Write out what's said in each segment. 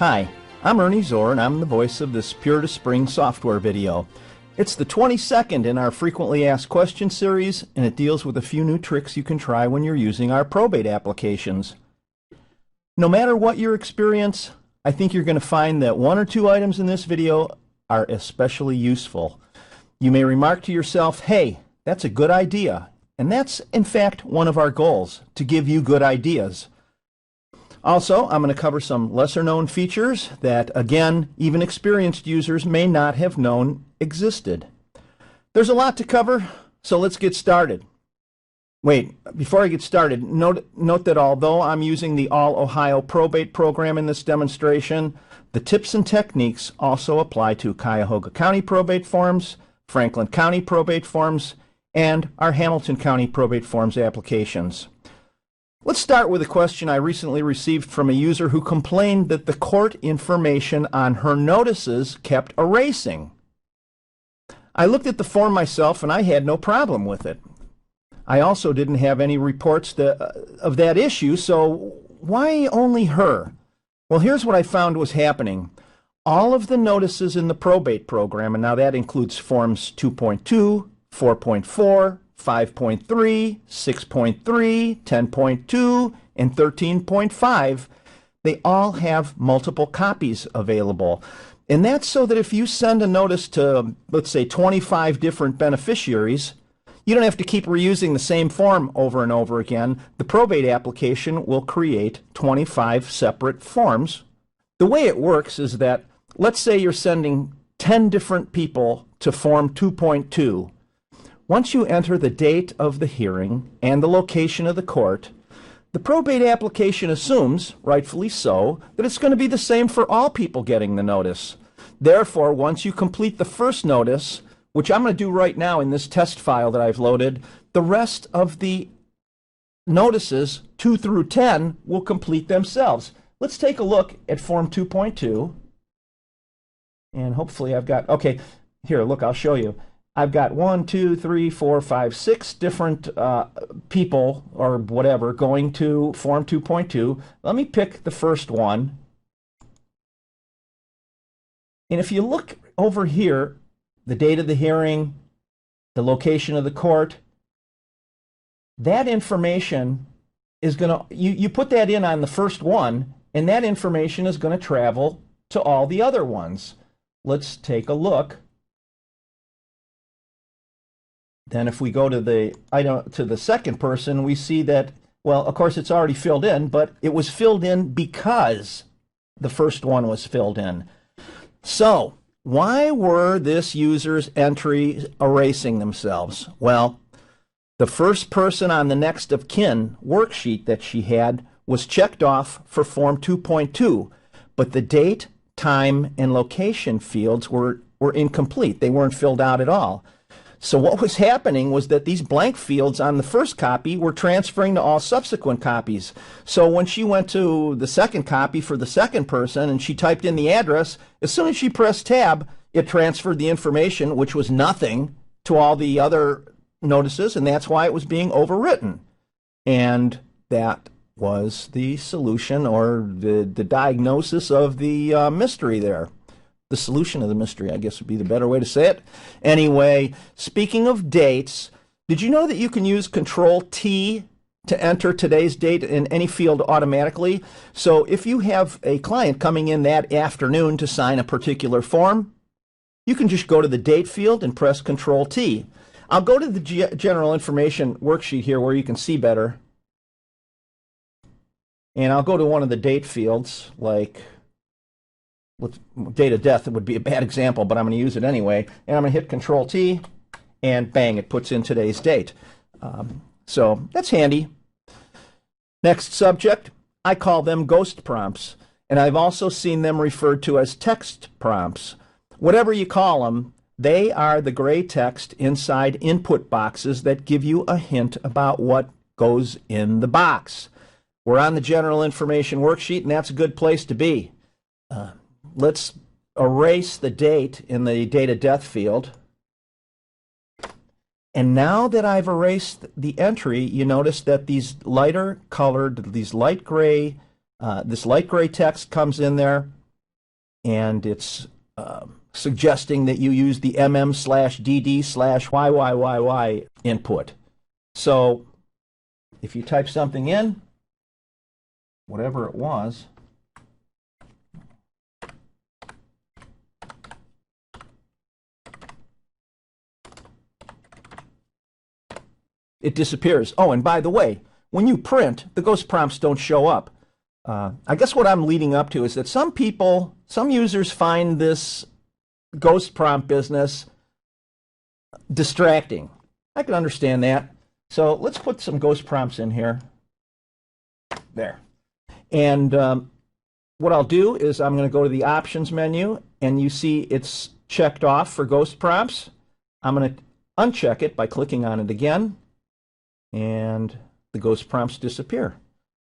Hi, I'm Ernie Zor, and I'm the voice of this Puritas Spring software video. It's the 22nd in our Frequently Asked Questions series, and it deals with a few new tricks you can try when you're using our probate applications. No matter what your experience, I think you're going to find that one or two items in this video are especially useful. You may remark to yourself, hey, that's a good idea. And that's, in fact, one of our goals, to give you good ideas. Also, I'm going to cover some lesser-known features that, again, even experienced users may not have known existed. There's a lot to cover, so let's get started. Wait, before I get started, note that although I'm using the All Ohio Probate program in this demonstration, the tips and techniques also apply to Cuyahoga County Probate Forms, Franklin County Probate Forms, and our Hamilton County Probate Forms applications. Let's start with a question I recently received from a user who complained that the court information on her notices kept erasing. I looked at the form myself and I had no problem with it. I also didn't have any reports of that issue, so why only her? Well, here's what I found was happening. All of the notices in the probate program, and now that includes Forms 2.2, 4.4, 5.3, 6.3, 10.2, and 13.5, they all have multiple copies available. And that's so that if you send a notice to, let's say, 25 different beneficiaries, you don't have to keep reusing the same form over and over again. The probate application will create 25 separate forms. The way it works is that, let's say you're sending 10 different people to Form 2.2. Once you enter the date of the hearing and the location of the court, the probate application assumes, rightfully so, that it's going to be the same for all people getting the notice. Therefore, once you complete the first notice, which I'm going to do right now in this test file that I've loaded, the rest of the notices, 2 through 10, will complete themselves. Let's take a look at Form 2.2. And hopefully I've got, okay, here, look, I'll show you. I've got 1, 2, 3, 4, 5, 6 different people or whatever going to Form 2.2. Let me pick the first one. And if you look over here, the date of the hearing, the location of the court, that information is going to, you put that in on the first one, and that information is going to travel to all the other ones. Let's take a look. Then if we go to the second person, we see that, well, of course, it's already filled in, but it was filled in because the first one was filled in. So why were this user's entries erasing themselves? Well, the first person on the next of kin worksheet that she had was checked off for Form 2.2, but the date, time, and location fields were incomplete. They weren't filled out at all. So what was happening was that these blank fields on the first copy were transferring to all subsequent copies. So when she went to the second copy for the second person and she typed in the address, as soon as she pressed tab, it transferred the information, which was nothing, to all the other notices, and that's why it was being overwritten. And that was the solution, or the diagnosis of the mystery there. The solution of the mystery, I guess, would be the better way to say it. Anyway, speaking of dates, did you know that you can use Control-T to enter today's date in any field automatically? So if you have a client coming in that afternoon to sign a particular form, you can just go to the date field and press Control-T. I'll go to the general information worksheet here where you can see better. And I'll go to one of the date fields, like with date of death. It would be a bad example, but I'm going to use it anyway. And I'm going to hit Control-T, and bang, it puts in today's date. So that's handy. Next subject, I call them ghost prompts. And I've also seen them referred to as text prompts. Whatever you call them, they are the gray text inside input boxes that give you a hint about what goes in the box. We're on the general information worksheet, and that's a good place to be. Let's erase the date in the date of death field. And now that I've erased the entry, you notice that these lighter colored, these light gray, this light gray text comes in there, and it's suggesting that you use the mm/dd/YYYY input. So if you type something in, whatever it was, it disappears. Oh, and by the way, when you print, the ghost prompts don't show up. I guess what I'm leading up to is that some users find this ghost prompt business distracting. I can understand that. So let's put some ghost prompts in here. There. And what I'll do is I'm going to go to the options menu, and you see it's checked off for ghost prompts. I'm going to uncheck it by clicking on it again, and the ghost prompts disappear.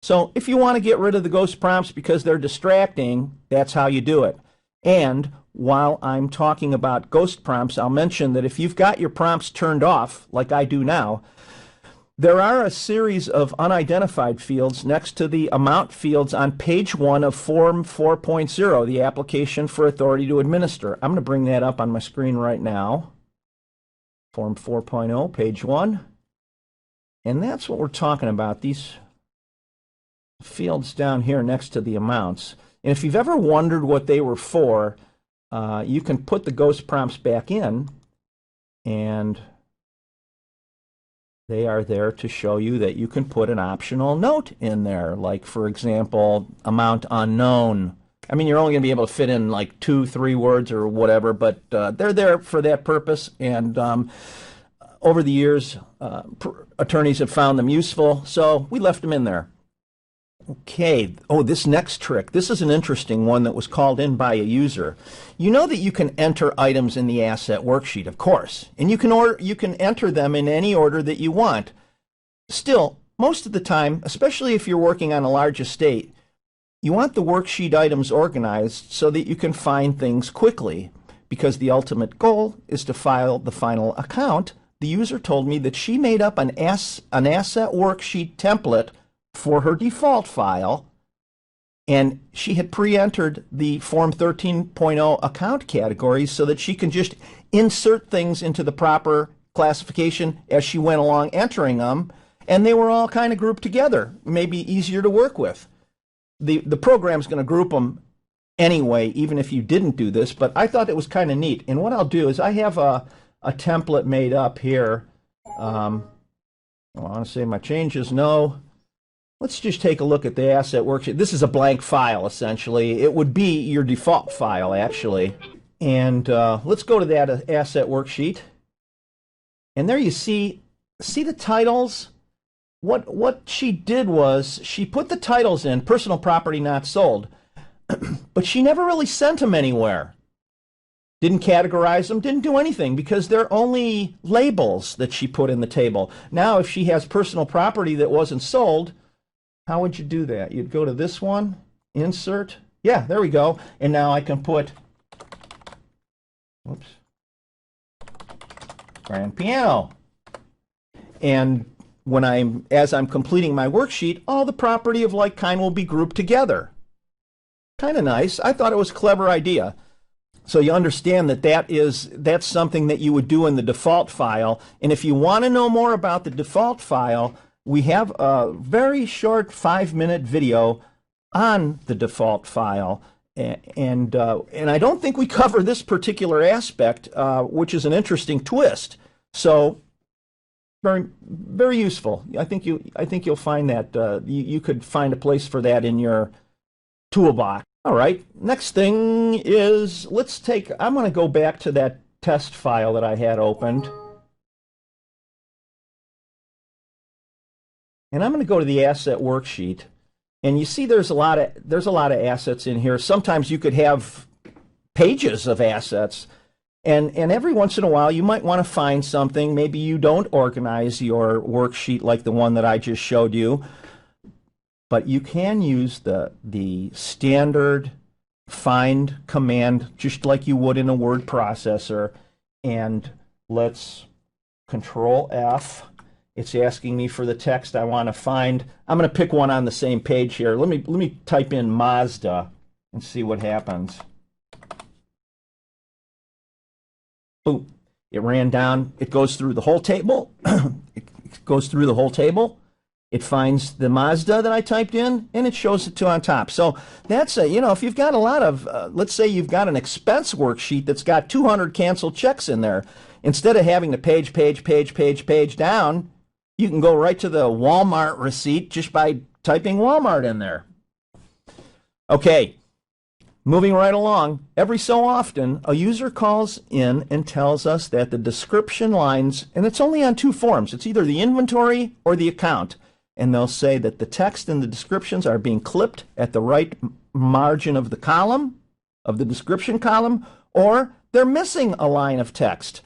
So if you want to get rid of the ghost prompts because they're distracting, that's how you do it. And while I'm talking about ghost prompts, I'll mention that if you've got your prompts turned off, like I do now, there are a series of unidentified fields next to the amount fields on page 1 of Form 4.0, the application for authority to administer. I'm going to bring that up on my screen right now. Form 4.0, page 1. And that's what we're talking about, these fields down here next to the amounts. And if you've ever wondered what they were for, you can put the ghost prompts back in, and they are there to show you that you can put an optional note in there, like, for example, amount unknown. I mean, you're only going to be able to fit in like 2-3 words or whatever, but they're there for that purpose. And over the years, attorneys have found them useful, so we left them in there. Okay, oh, this next trick, this is an interesting one that was called in by a user. You know that you can enter items in the asset worksheet, of course, and you can enter them in any order that you want. Still, most of the time, especially if you're working on a large estate, you want the worksheet items organized so that you can find things quickly, because the ultimate goal is to file the final account. The user told me that she made up an asset worksheet template for her default file, and she had pre-entered the Form 13.0 account categories so that she can just insert things into the proper classification as she went along entering them, and they were all kind of grouped together, maybe easier to work with. The program's going to group them anyway, even if you didn't do this, but I thought it was kind of neat. And what I'll do is I have a template made up here. I want to say my changes, no. Let's just take a look at the asset worksheet. This is a blank file, essentially. It would be your default file, actually. And let's go to that asset worksheet. And there you see the titles? What she did was she put the titles in, personal property not sold, but she never really sent them anywhere. Didn't categorize them, didn't do anything, because they're only labels that she put in the table. Now, if she has personal property that wasn't sold, how would you do that? You'd go to this one, insert. Yeah, there we go. And now I can put, whoops, grand piano. And as I'm completing my worksheet, all the property of like kind will be grouped together. Kind of nice. I thought it was a clever idea. So you understand that that's something that you would do in the default file. And if you want to know more about the default file, we have a very short 5-minute video on the default file. And I don't think we cover this particular aspect, which is an interesting twist. So very, very useful. I think you'll find that you could find a place for that in your toolbox. All right, next thing is I'm going to go back to that test file that I had opened. And I'm going to go to the asset worksheet. And you see there's a lot of assets in here. Sometimes you could have pages of assets. And every once in a while you might want to find something. Maybe you don't organize your worksheet like the one that I just showed you. But you can use the standard find command just like you would in a word processor. And let's Control F. It's asking me for the text I want to find. I'm going to pick one on the same page here. Let me type in Mazda and see what happens. Boom. It ran down. It goes through the whole table. It goes through the whole table. It finds the Mazda that I typed in, and it shows it to on top. So that's if you've got a lot of, let's say you've got an expense worksheet that's got 200 canceled checks in there, instead of having to page down, you can go right to the Walmart receipt just by typing Walmart in there. Okay, moving right along. Every so often, a user calls in and tells us that the description lines, and it's only on 2 forms. It's either the inventory or the account. And they'll say that the text and the descriptions are being clipped at the right margin of the column, of the description column, or they're missing a line of text.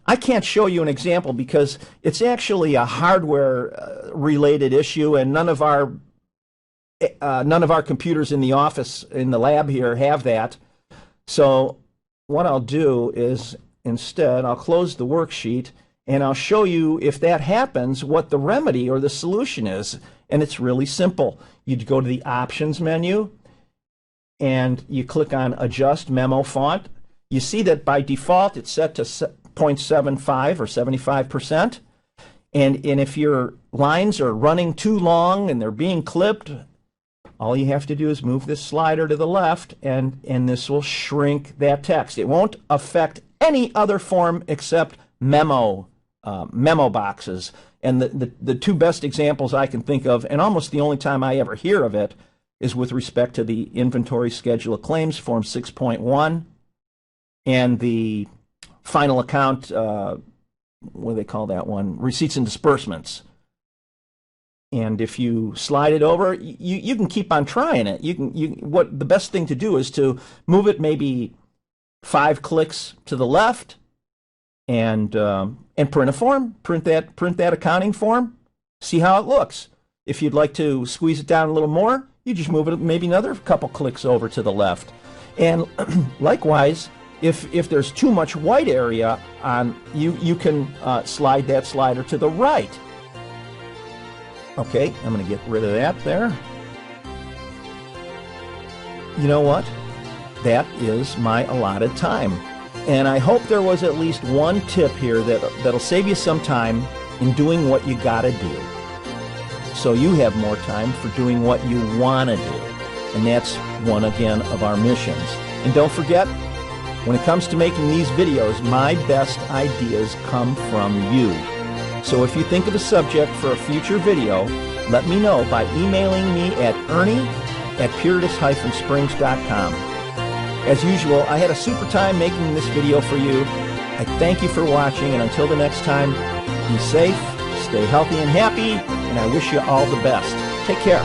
I can't show you an example because it's actually a hardware related issue, and none of our computers in the office, in the lab here, have that. So what I'll do is instead I'll close the worksheet, and I'll show you, if that happens, what the remedy or the solution is. And it's really simple. You'd go to the Options menu, and you click on Adjust Memo Font. You see that by default it's set to 0.75 or 75%. And if your lines are running too long and they're being clipped, all you have to do is move this slider to the left, and this will shrink that text. It won't affect any other form except memo boxes. And the 2 best examples I can think of, and almost the only time I ever hear of it, is with respect to the Inventory Schedule of Claims, Form 6.1, and the Final Account, what do they call that one? Receipts and Disbursements. And if you slide it over, you can keep on trying it. What the best thing to do is to move it maybe 5 clicks to the left, and print a form. Print that accounting form. See how it looks. If you'd like to squeeze it down a little more, you just move it maybe another couple clicks over to the left. And likewise, if there's too much white area on, you can slide that slider to the right. Okay, I'm going to get rid of that there. You know what? That is my allotted time. And I hope there was at least one tip here that'll save you some time in doing what you gotta do, so you have more time for doing what you want to do. And that's one, again, of our missions. And don't forget, when it comes to making these videos, my best ideas come from you. So if you think of a subject for a future video, let me know by emailing me at ernie@puritas-springs.com. As usual, I had a super time making this video for you. I thank you for watching, and until the next time, be safe, stay healthy and happy, and I wish you all the best. Take care.